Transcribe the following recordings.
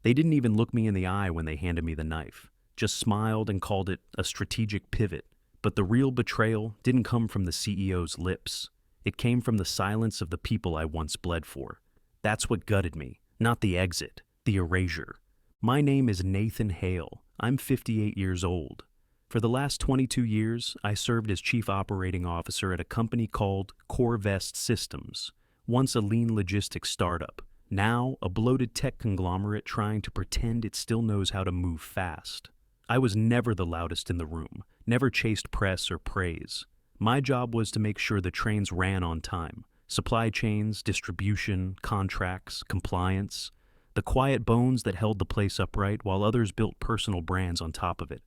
They didn't even look me in the eye when they handed me the knife, just smiled and called it a strategic pivot. But the real betrayal didn't come from the CEO's lips. It came from the silence of the people I once bled for. That's what gutted me, not the exit, the erasure. My name is Nathan Hale. I'm 58 years old. For the last 22 years, I served as Chief Operating Officer at a company called CoreVest Systems, once a lean logistics startup, now a bloated tech conglomerate trying to pretend it still knows how to move fast. I was never the loudest in the room, never chased press or praise. My job was to make sure the trains ran on time. Supply chains, distribution, contracts, compliance. The quiet bones that held the place upright while others built personal brands on top of it.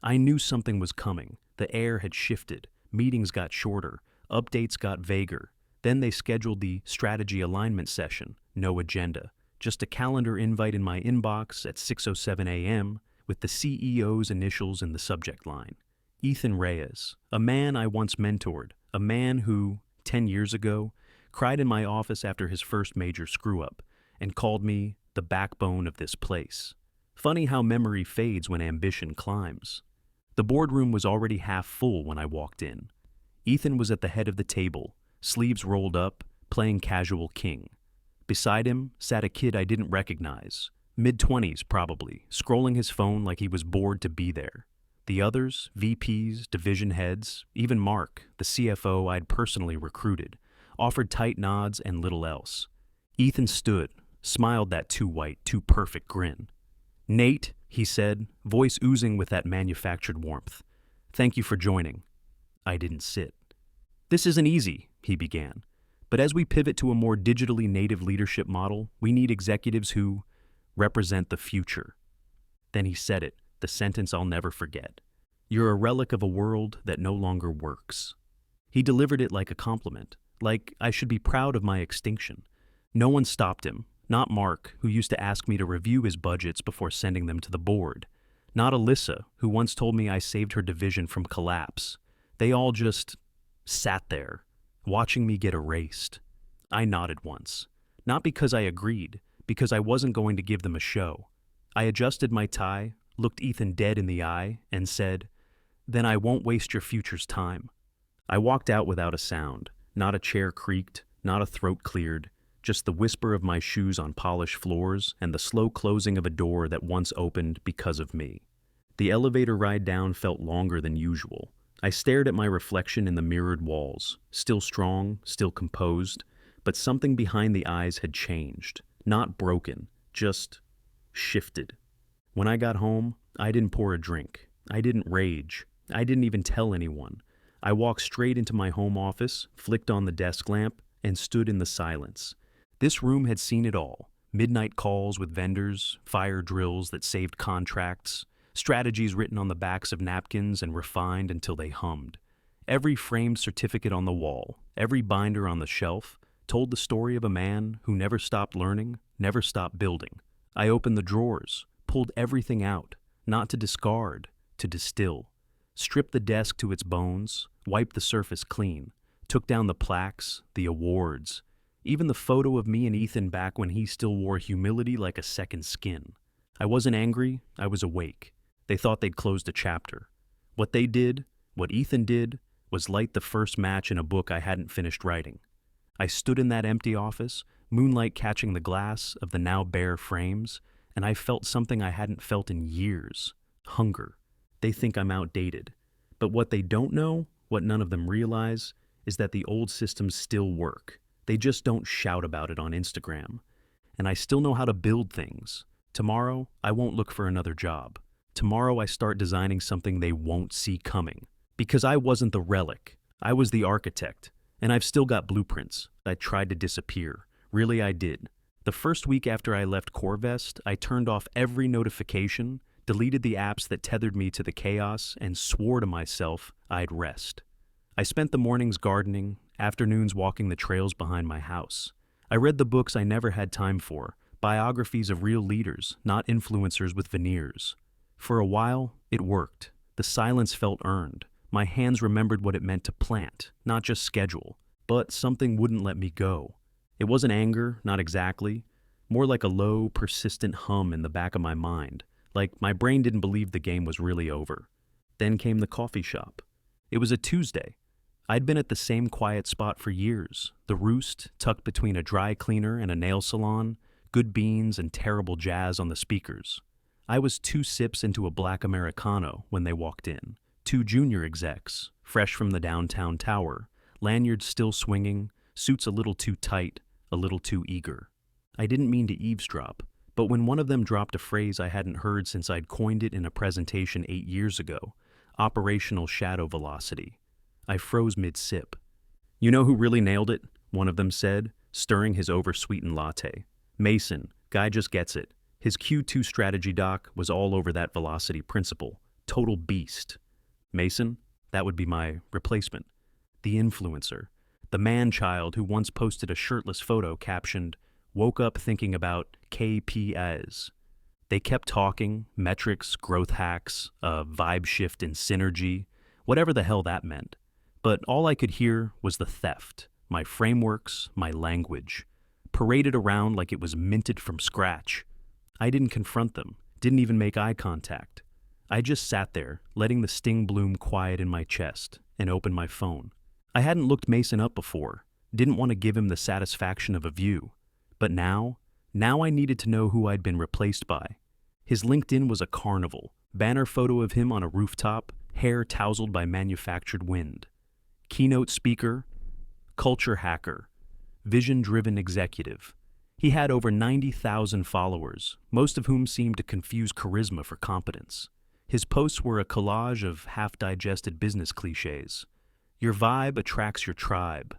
I knew something was coming. The air had shifted. Meetings got shorter. Updates got vaguer. Then they scheduled the strategy alignment session. No agenda. Just a calendar invite in my inbox at 6:07 a.m. with the CEO's initials in the subject line. Ethan Reyes, a man I once mentored, a man who, 10 years ago, cried in my office after his first major screw-up and called me the backbone of this place. Funny how memory fades when ambition climbs. The boardroom was already half full when I walked in. Ethan was at the head of the table, sleeves rolled up, playing casual king. Beside him sat a kid I didn't recognize, mid-20s probably, scrolling his phone like he was bored to be there. The others, VPs, division heads, even Mark, the CFO I'd personally recruited, offered tight nods and little else. Ethan stood, smiled that too white, too perfect grin. "Nate," he said, voice oozing with that manufactured warmth. "Thank you for joining." I didn't sit. "This isn't easy," he began. "But as we pivot to a more digitally native leadership model, we need executives who represent the future." Then he said it, the sentence I'll never forget. "You're a relic of a world that no longer works." He delivered it like a compliment, like I should be proud of my extinction. No one stopped him. Not Mark, who used to ask me to review his budgets before sending them to the board. Not Alyssa, who once told me I saved her division from collapse. They all just sat there, watching me get erased. I nodded once. Not because I agreed, because I wasn't going to give them a show. I adjusted my tie, looked Ethan dead in the eye, and said, "Then I won't waste your future's time." I walked out without a sound. Not a chair creaked, not a throat cleared. Just the whisper of my shoes on polished floors and the slow closing of a door that once opened because of me. The elevator ride down felt longer than usual. I stared at my reflection in the mirrored walls, still strong, still composed, but something behind the eyes had changed. Not broken, just shifted. When I got home, I didn't pour a drink. I didn't rage. I didn't even tell anyone. I walked straight into my home office, flicked on the desk lamp, and stood in the silence. This room had seen it all. Midnight calls with vendors, fire drills that saved contracts, strategies written on the backs of napkins and refined until they hummed. Every framed certificate on the wall, every binder on the shelf, told the story of a man who never stopped learning, never stopped building. I opened the drawers, pulled everything out, not to discard, to distill. Stripped the desk to its bones, wiped the surface clean, took down the plaques, the awards, even the photo of me and Ethan back when he still wore humility like a second skin. I wasn't angry, I was awake. They thought they'd closed a chapter. What they did, what Ethan did, was light the first match in a book I hadn't finished writing. I stood in that empty office, moonlight catching the glass of the now bare frames, and I felt something I hadn't felt in years. Hunger. They think I'm outdated. But what they don't know, what none of them realize, is that the old systems still work. They just don't shout about it on Instagram. And I still know how to build things. Tomorrow, I won't look for another job. Tomorrow I start designing something they won't see coming. Because I wasn't the relic. I was the architect. And I've still got blueprints. I tried to disappear. Really, I did. The first week after I left CoreVest, I turned off every notification, deleted the apps that tethered me to the chaos, and swore to myself I'd rest. I spent the mornings gardening, afternoons walking the trails behind my house. I read the books I never had time for, biographies of real leaders, not influencers with veneers. For a while, it worked. The silence felt earned. My hands remembered what it meant to plant, not just schedule. But something wouldn't let me go. It wasn't anger, not exactly. more like a low, persistent hum in the back of my mind, like my brain didn't believe the game was really over. Then came the coffee shop. It was a Tuesday. I'd been at the same quiet spot for years, the Roost, tucked between a dry cleaner and a nail salon, good beans and terrible jazz on the speakers. I was 2 sips into a black Americano when they walked in. 2 junior execs, fresh from the downtown tower, lanyards still swinging, suits a little too tight, a little too eager. I didn't mean to eavesdrop, but when one of them dropped a phrase I hadn't heard since I'd coined it in a presentation 8 years ago, operational shadow velocity, I froze mid-sip. "You know who really nailed it?" one of them said, stirring his oversweetened latte. "Mason, guy just gets it. His Q2 strategy doc was all over that velocity principle. Total beast." Mason? That would be my replacement. The influencer. The man-child who once posted a shirtless photo captioned, "Woke up thinking about KPIs." They kept talking, metrics, growth hacks, a vibe shift in synergy, whatever the hell that meant. But all I could hear was the theft, my frameworks, my language, paraded around like it was minted from scratch. I didn't confront them, didn't even make eye contact. I just sat there, letting the sting bloom quiet in my chest, and opened my phone. I hadn't looked Mason up before, didn't want to give him the satisfaction of a view. But now I needed to know who I'd been replaced by. His LinkedIn was a carnival, banner photo of him on a rooftop, hair tousled by manufactured wind. Keynote speaker, culture hacker, vision-driven executive. He had over 90,000 followers, most of whom seemed to confuse charisma for competence. His posts were a collage of half-digested business cliches. Your vibe attracts your tribe.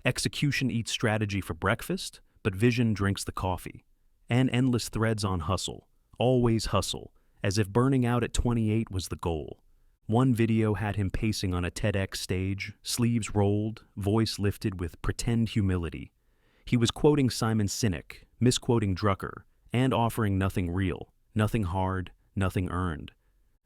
Execution eats strategy for breakfast, but vision drinks the coffee. And endless threads on hustle. Always hustle, as if burning out at 28 was the goal. One video had him pacing on a TEDx stage, sleeves rolled, voice lifted with pretend humility. He was quoting Simon Sinek, misquoting Drucker, and offering nothing real, nothing hard, nothing earned.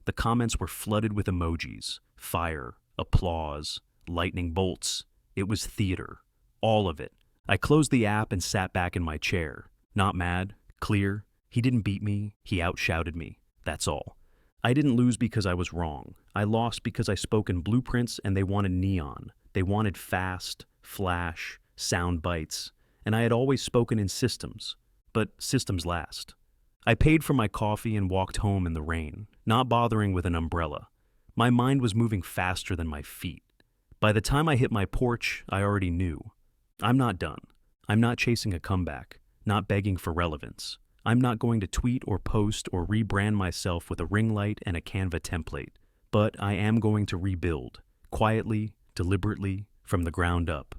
The comments were flooded with emojis, fire, applause, lightning bolts. It was theater. All of it. I closed the app and sat back in my chair. Not mad, clear. He didn't beat me, he outshouted me. That's all. I didn't lose because I was wrong. I lost because I spoke in blueprints and they wanted neon. They wanted fast, flash, sound bites. And I had always spoken in systems. But systems last. I paid for my coffee and walked home in the rain, not bothering with an umbrella. My mind was moving faster than my feet. By the time I hit my porch, I already knew. I'm not done. I'm not chasing a comeback, not begging for relevance. I'm not going to tweet or post or rebrand myself with a ring light and a Canva template, but I am going to rebuild, quietly, deliberately, from the ground up.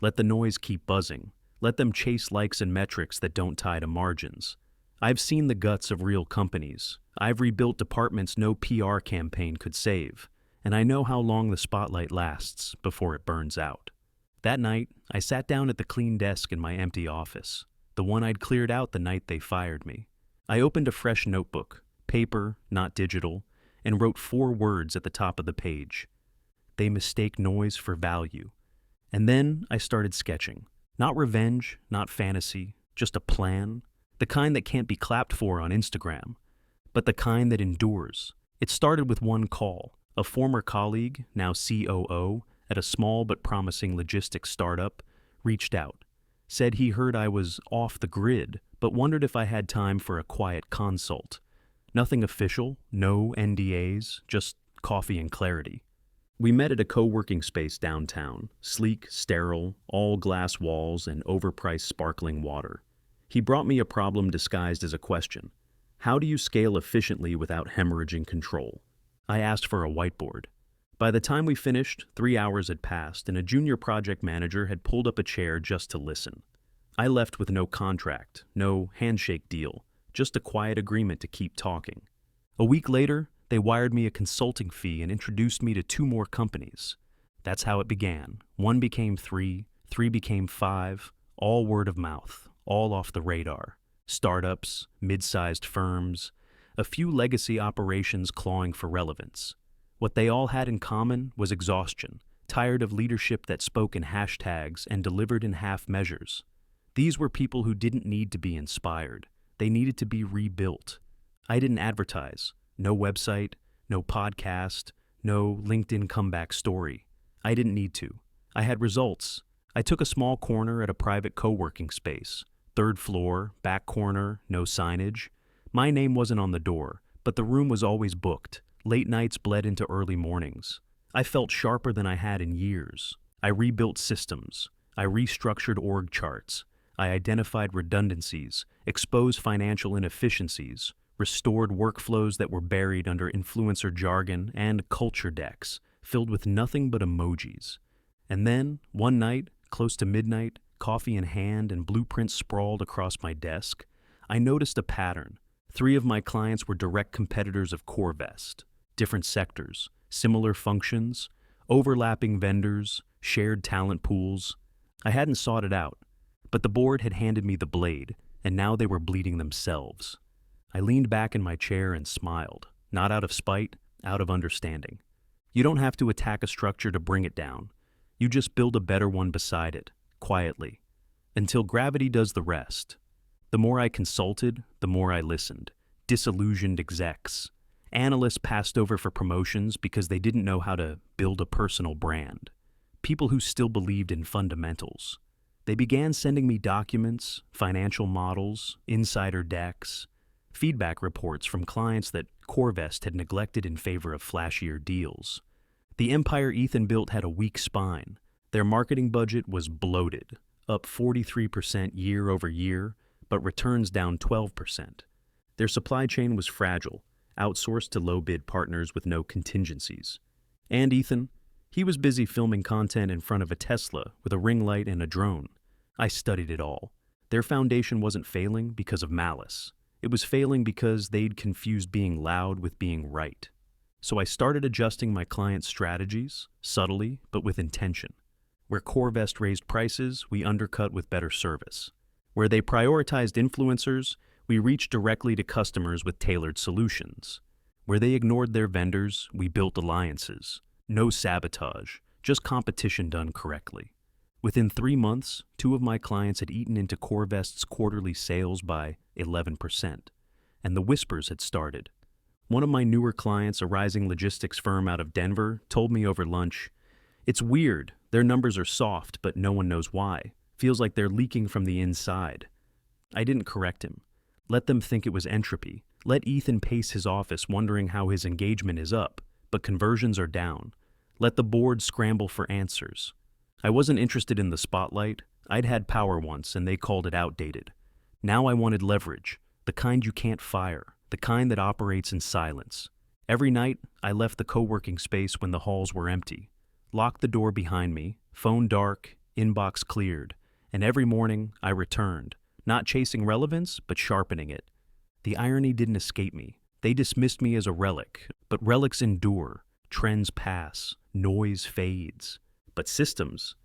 Let the noise keep buzzing. Let them chase likes and metrics that don't tie to margins. I've seen the guts of real companies. I've rebuilt departments no PR campaign could save, and I know how long the spotlight lasts before it burns out. That night, I sat down at the clean desk in my empty office, the one I'd cleared out the night they fired me. I opened a fresh notebook, paper, not digital, and wrote 4 words at the top of the page. They mistake noise for value. And then I started sketching. Not revenge, not fantasy, just a plan. The kind that can't be clapped for on Instagram, but the kind that endures. It started with one call. A former colleague, now COO, at a small but promising logistics startup, reached out. Said he heard I was off the grid, but wondered if I had time for a quiet consult. Nothing official, no NDAs, just coffee and clarity. We met at a co-working space downtown, sleek, sterile, all glass walls and overpriced sparkling water. He brought me a problem disguised as a question. How do you scale efficiently without hemorrhaging control? I asked for a whiteboard. By the time we finished, 3 hours had passed and a junior project manager had pulled up a chair just to listen. I left with no contract, no handshake deal, just a quiet agreement to keep talking. A week later, they wired me a consulting fee and introduced me to 2 more companies. That's how it began. 1 became 3, 3 became 5, all word of mouth, all off the radar. Startups, mid-sized firms, a few legacy operations clawing for relevance. What they all had in common was exhaustion, tired of leadership that spoke in hashtags and delivered in half measures. These were people who didn't need to be inspired. They needed to be rebuilt. I didn't advertise. No website, no podcast, no LinkedIn comeback story. I didn't need to. I had results. I took a small corner at a private co-working space. Third floor, back corner, no signage. My name wasn't on the door, but the room was always booked. Late nights bled into early mornings. I felt sharper than I had in years. I rebuilt systems. I restructured org charts. I identified redundancies, exposed financial inefficiencies, restored workflows that were buried under influencer jargon and culture decks, filled with nothing but emojis. And then, one night, close to midnight, coffee in hand and blueprints sprawled across my desk, I noticed a pattern. 3 of my clients were direct competitors of CoreVest. Different sectors, similar functions, overlapping vendors, shared talent pools. I hadn't sought it out, but the board had handed me the blade, and now they were bleeding themselves. I leaned back in my chair and smiled, not out of spite, out of understanding. You don't have to attack a structure to bring it down. You just build a better one beside it, quietly, until gravity does the rest. The more I consulted, the more I listened. Disillusioned execs. Analysts passed over for promotions because they didn't know how to build a personal brand. People who still believed in fundamentals. They began sending me documents, financial models, insider decks, feedback reports from clients that CoreVest had neglected in favor of flashier deals. The empire Ethan built had a weak spine. Their marketing budget was bloated, up 43% year over year, but returns down 12%. Their supply chain was fragile, outsourced to low-bid partners with no contingencies. And Ethan, he was busy filming content in front of a Tesla with a ring light and a drone. I studied it all. Their foundation wasn't failing because of malice. It was failing because they'd confused being loud with being right. So I started adjusting my clients' strategies, subtly but with intention. Where CoreVest raised prices, we undercut with better service. Where they prioritized influencers, we reached directly to customers with tailored solutions. Where they ignored their vendors, we built alliances. No sabotage, just competition done correctly. Within 3 months, 2 of my clients had eaten into CoreVest's quarterly sales by 11%, and the whispers had started. One of my newer clients, a rising logistics firm out of Denver, told me over lunch, "It's weird, their numbers are soft, but no one knows why. Feels like they're leaking from the inside." I didn't correct him. Let them think it was entropy. Let Ethan pace his office wondering how his engagement is up, but conversions are down. Let the board scramble for answers. I wasn't interested in the spotlight. I'd had power once, and they called it outdated. Now I wanted leverage, the kind you can't fire, the kind that operates in silence. Every night, I left the co-working space when the halls were empty, locked the door behind me, phone dark, inbox cleared, and every morning I returned, not chasing relevance, but sharpening it. The irony didn't escape me. They dismissed me as a relic, but relics endure, trends pass, noise fades. But systems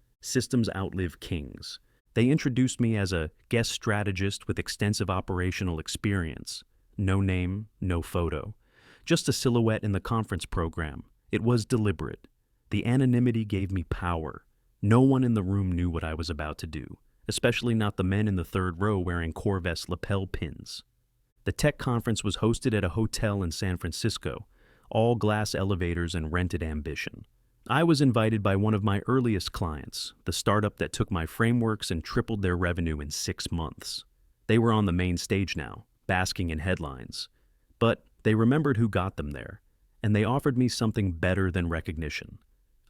outlive kings. They introduced me as a guest strategist with extensive operational experience. No name, no photo. Just a silhouette in the conference program. It was deliberate. The anonymity gave me power. No one in the room knew what I was about to do, especially not the men in the third row wearing CoreVest lapel pins. The tech conference was hosted at a hotel in San Francisco, all glass elevators and rented ambition. I was invited by one of my earliest clients, the startup that took my frameworks and tripled their revenue in 6 months. They were on the main stage now, basking in headlines. But they remembered who got them there, and they offered me something better than recognition.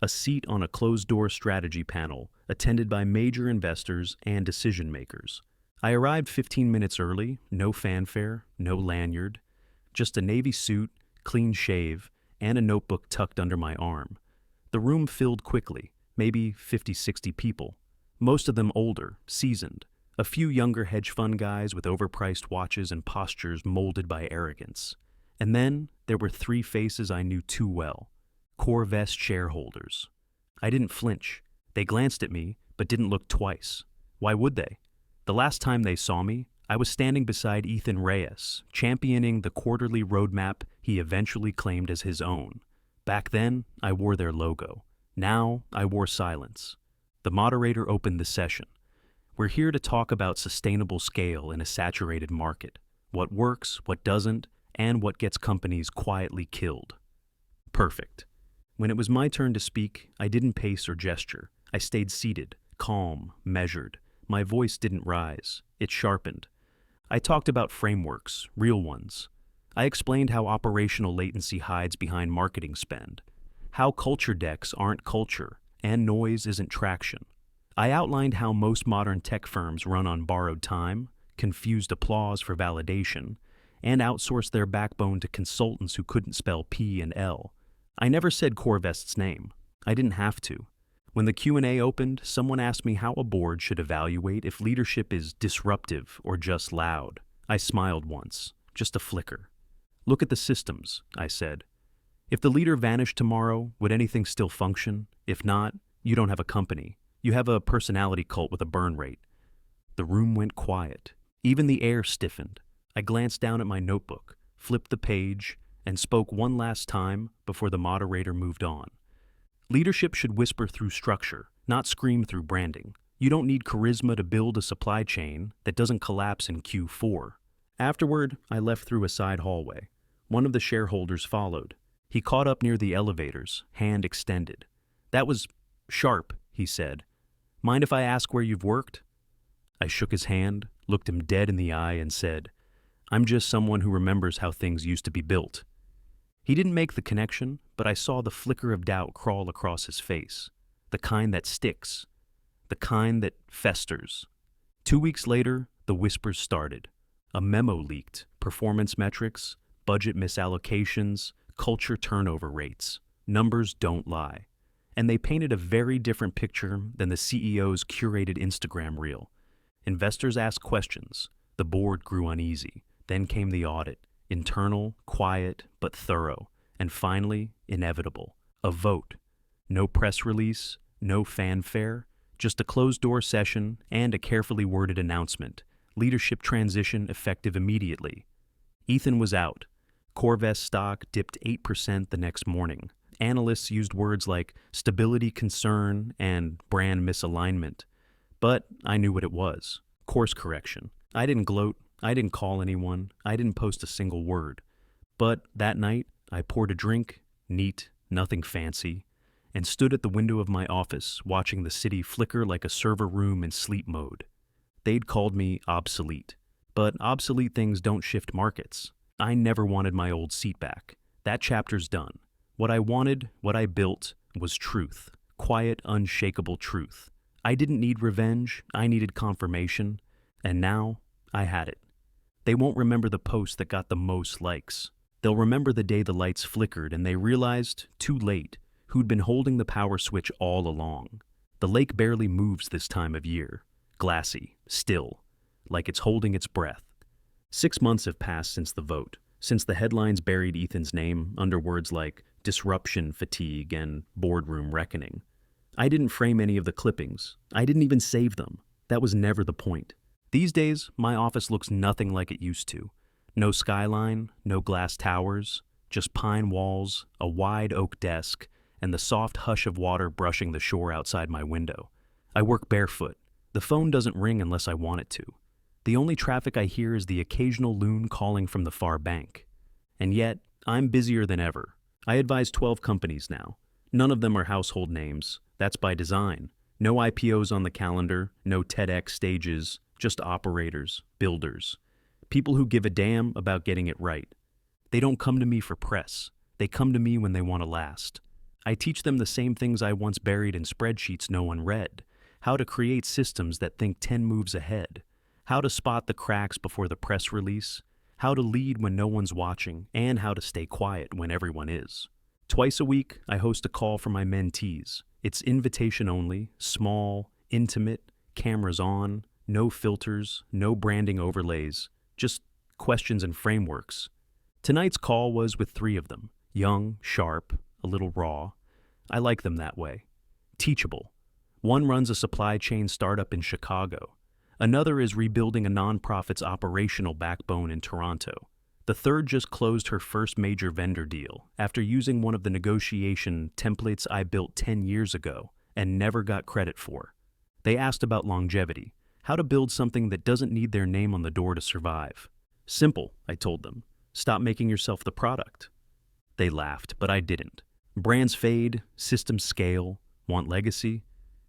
A seat on a closed-door strategy panel attended by major investors and decision-makers. I arrived 15 minutes early, no fanfare, no lanyard, just a navy suit, clean shave, and a notebook tucked under my arm. The room filled quickly, maybe 50-60 people, most of them older, seasoned, a few younger hedge fund guys with overpriced watches and postures molded by arrogance. And then there were 3 faces I knew too well, CoreVest shareholders. I didn't flinch. They glanced at me, but didn't look twice. Why would they? The last time they saw me, I was standing beside Ethan Reyes, championing the quarterly roadmap he eventually claimed as his own. Back then, I wore their logo. Now, I wore silence. The moderator opened the session. We're here to talk about sustainable scale in a saturated market, what works, what doesn't, and what gets companies quietly killed. Perfect. When it was my turn to speak, I didn't pace or gesture. I stayed seated, calm, measured. My voice didn't rise. It sharpened. I talked about frameworks, real ones. I explained how operational latency hides behind marketing spend, how culture decks aren't culture, and noise isn't traction. I outlined how most modern tech firms run on borrowed time, confused applause for validation, and outsourced their backbone to consultants who couldn't spell P and L. I never said Corvest's name. I didn't have to. When the Q&A opened, someone asked me how a board should evaluate if leadership is disruptive or just loud. I smiled once, just a flicker. Look at the systems, I said. If the leader vanished tomorrow, would anything still function? If not, you don't have a company. You have a personality cult with a burn rate. The room went quiet. Even the air stiffened. I glanced down at my notebook, flipped the page, and spoke one last time before the moderator moved on. Leadership should whisper through structure, not scream through branding. You don't need charisma to build a supply chain that doesn't collapse in Q4. Afterward, I left through a side hallway. One of the shareholders followed. He caught up near the elevators, hand extended. "That was sharp," he said. "Mind if I ask where you've worked?" I shook his hand, looked him dead in the eye, and said, "I'm just someone who remembers how things used to be built." He didn't make the connection, but I saw the flicker of doubt crawl across his face. The kind that sticks. The kind that festers. 2 weeks later, the whispers started. A memo leaked, performance metrics, budget misallocations, culture turnover rates. Numbers don't lie. And they painted a very different picture than the CEO's curated Instagram reel. Investors asked questions. The board grew uneasy. Then came the audit. Internal, quiet, but thorough. And finally, inevitable. A vote. No press release, no fanfare, just a closed-door session and a carefully worded announcement. Leadership transition effective immediately. Ethan was out. Corvest stock dipped 8% the next morning. Analysts used words like stability concern and brand misalignment. But I knew what it was. Course correction. I didn't gloat. I didn't call anyone. I didn't post a single word. But that night, I poured a drink, neat, nothing fancy, and stood at the window of my office watching the city flicker like a server room in sleep mode. They'd called me obsolete. But obsolete things don't shift markets. I never wanted my old seat back. That chapter's done. What I wanted, what I built, was truth. Quiet, unshakable truth. I didn't need revenge, I needed confirmation, and now I had it. They won't remember the post that got the most likes. They'll remember the day the lights flickered and they realized, too late, who'd been holding the power switch all along. The lake barely moves this time of year. Glassy, still, like it's holding its breath. 6 months have passed since the vote, since the headlines buried Ethan's name under words like disruption fatigue and boardroom reckoning. I didn't frame any of the clippings. I didn't even save them. That was never the point. These days, my office looks nothing like it used to. No skyline, no glass towers, just pine walls, a wide oak desk, and the soft hush of water brushing the shore outside my window. I work barefoot. The phone doesn't ring unless I want it to. The only traffic I hear is the occasional loon calling from the far bank. And yet, I'm busier than ever. I advise 12 companies now. None of them are household names. That's by design. No IPOs on the calendar, no TEDx stages, just operators, builders. People who give a damn about getting it right. They don't come to me for press. They come to me when they want to last. I teach them the same things I once buried in spreadsheets no one read. How to create systems that think 10 moves ahead. How to spot the cracks before the press release. How to lead when no one's watching, and how to stay quiet when everyone is. Twice a week, I host a call for my mentees. It's invitation only, small, intimate, cameras on, no filters, no branding overlays, just questions and frameworks. Tonight's call was with 3 of them, young, sharp, a little raw. I like them that way. Teachable. One runs a supply chain startup in Chicago. Another is rebuilding a nonprofit's operational backbone in Toronto. The third just closed her first major vendor deal after using one of the negotiation templates I built 10 years ago and never got credit for. They asked about longevity. How to build something that doesn't need their name on the door to survive. Simple, I told them. Stop making yourself the product. They laughed, but I didn't. Brands fade, systems scale, want legacy?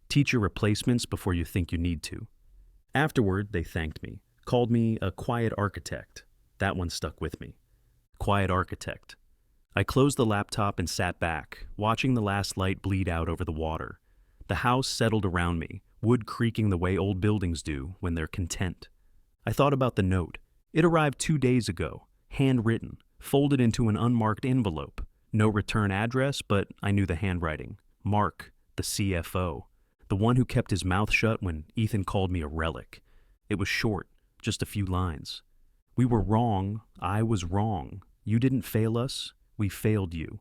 Teach your replacements before you think you need to. Afterward, they thanked me, called me a quiet architect. That one stuck with me. Quiet architect. I closed the laptop and sat back, watching the last light bleed out over the water. The house settled around me, wood creaking the way old buildings do when they're content. I thought about the note. It arrived 2 days ago, handwritten, folded into an unmarked envelope. No return address, but I knew the handwriting. Mark, the CFO. The one who kept his mouth shut when Ethan called me a relic. It was short, just a few lines. We were wrong. I was wrong. You didn't fail us. We failed you.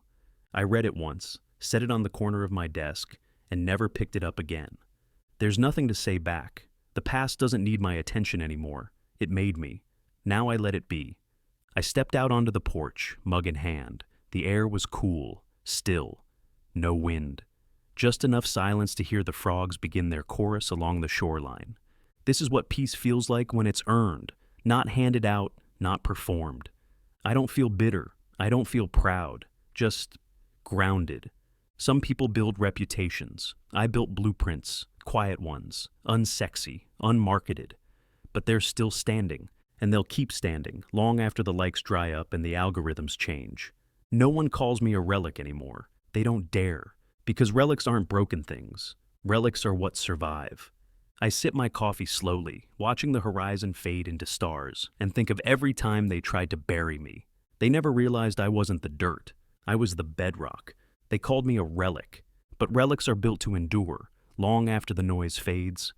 I read it once, set it on the corner of my desk, and never picked it up again. There's nothing to say back. The past doesn't need my attention anymore. It made me. Now I let it be. I stepped out onto the porch, mug in hand. The air was cool, still. No wind. Just enough silence to hear the frogs begin their chorus along the shoreline. This is what peace feels like when it's earned, not handed out, not performed. I don't feel bitter. I don't feel proud. Just grounded. Some people build reputations. I built blueprints, quiet ones, unsexy, unmarketed. But they're still standing, and they'll keep standing long after the likes dry up and the algorithms change. No one calls me a relic anymore. They don't dare. Because relics aren't broken things. Relics are what survive. I sip my coffee slowly, watching the horizon fade into stars, and think of every time they tried to bury me. They never realized I wasn't the dirt. I was the bedrock. They called me a relic. But relics are built to endure, long after the noise fades.